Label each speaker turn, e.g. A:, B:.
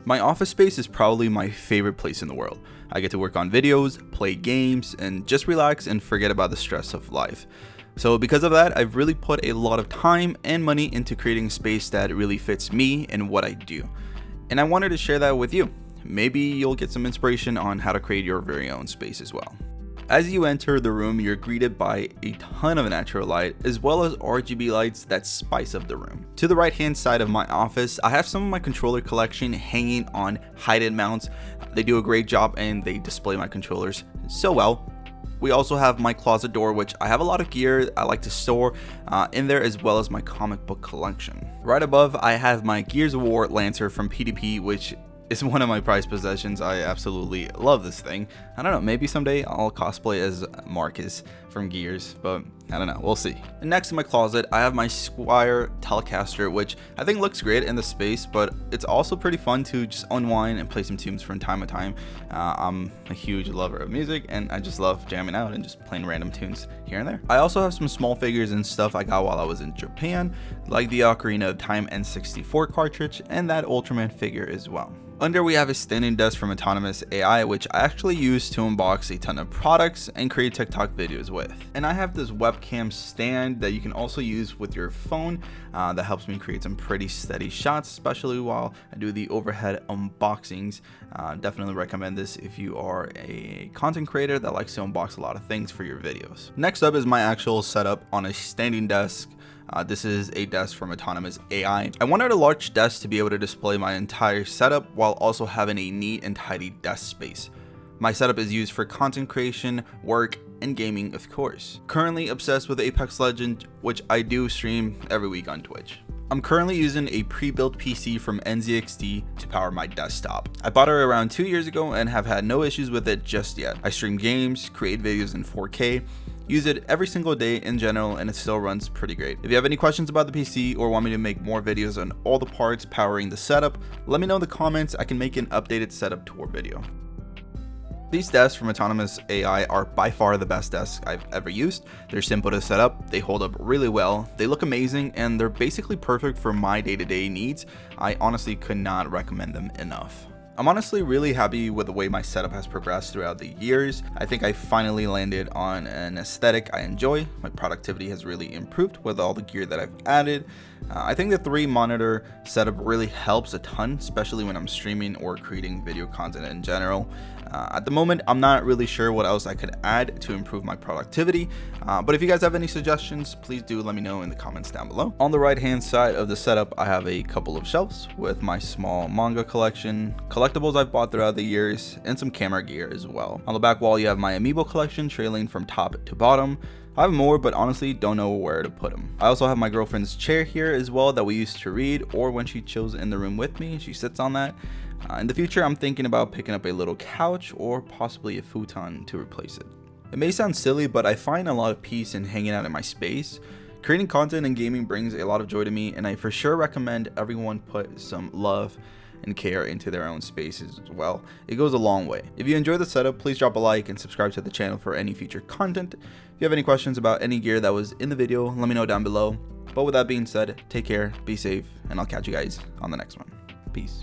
A: My office space is probably my favorite place in the world. I get to work on videos, play games, and just relax and forget about the stress of life. So because of that, I've really put a lot of time and money into creating a space that really fits me and what I do. And I wanted to share that with you. Maybe you'll get some inspiration on how to create your very own space as well. As you enter the room, you're greeted by a ton of natural light as well as RGB lights that spice up the room. To the right hand side of my office, I have some of my controller collection hanging on hidden mounts. They do a great job and they display my controllers so well. We also have my closet door, which I have a lot of gear I like to store in there, as well as my comic book collection. Right above, I have my Gears of War Lancer from PDP, which is one of my prized possessions. I absolutely love this thing. I don't know, maybe someday I'll cosplay as Marcus from Gears, but I don't know, we'll see. And next in my closet, I have my Squire Telecaster, which I think looks great in the space, but it's also pretty fun to just unwind and play some tunes from time to time. I'm a huge lover of music, and I just love jamming out and just playing random tunes here and there. I also have some small figures and stuff I got while I was in Japan, like the Ocarina of Time N64 cartridge and that Ultraman figure as well. Under, we have a standing desk from Autonomous AI, which I actually use to unbox a ton of products and create TikTok videos with. And I have this webcam stand that you can also use with your phone that helps me create some pretty steady shots, especially while I do the overhead unboxings. Definitely recommend this if you are a content creator that likes to unbox a lot of things for your videos. Next up is my actual setup on a standing desk. This is a desk from Autonomous AI. I wanted a large desk to be able to display my entire setup while also having a neat and tidy desk space. My setup is used for content creation, work, and gaming, of course. Currently obsessed with Apex Legends, which I do stream every week on Twitch. I'm currently using a pre-built PC from NZXT to power my desktop. I bought it around 2 years ago and have had no issues with it just yet. I stream games, create videos in 4K, use it every single day in general, and it still runs pretty great. If you have any questions about the PC or want me to make more videos on all the parts powering the setup, let me know in the comments. I can make an updated setup tour video. These desks from Autonomous AI are by far the best desks I've ever used. They're simple to set up, they hold up really well, they look amazing, and they're basically perfect for my day-to-day needs. I honestly could not recommend them enough. I'm honestly really happy with the way my setup has progressed throughout the years. I think I finally landed on an aesthetic I enjoy. My productivity has really improved with all the gear that I've added. I think the 3-monitor setup really helps a ton, especially when I'm streaming or creating video content in general. At the moment, I'm not really sure what else I could add to improve my productivity, but if you guys have any suggestions, please do let me know in the comments down below. On the right hand side of the setup, I have a couple of shelves with my small manga collection, collectibles I've bought throughout the years, and some camera gear as well. On the back wall, you have my amiibo collection trailing from top to bottom. I have more, but honestly don't know where to put them. I also have my girlfriend's chair here as well that we used to read, or when she chills in the room with me, she sits on that. In the future, I'm thinking about picking up a little couch or possibly a futon to replace it. It may sound silly, but I find a lot of peace in hanging out in my space. Creating content and gaming brings a lot of joy to me, and I for sure recommend everyone put some love and care into their own spaces as well. It goes a long way. If you enjoyed the setup, please drop a like and subscribe to the channel for any future content. If you have any questions about any gear that was in the video, let me know down below. But with that being said, take care, be safe, and I'll catch you guys on the next one. Peace.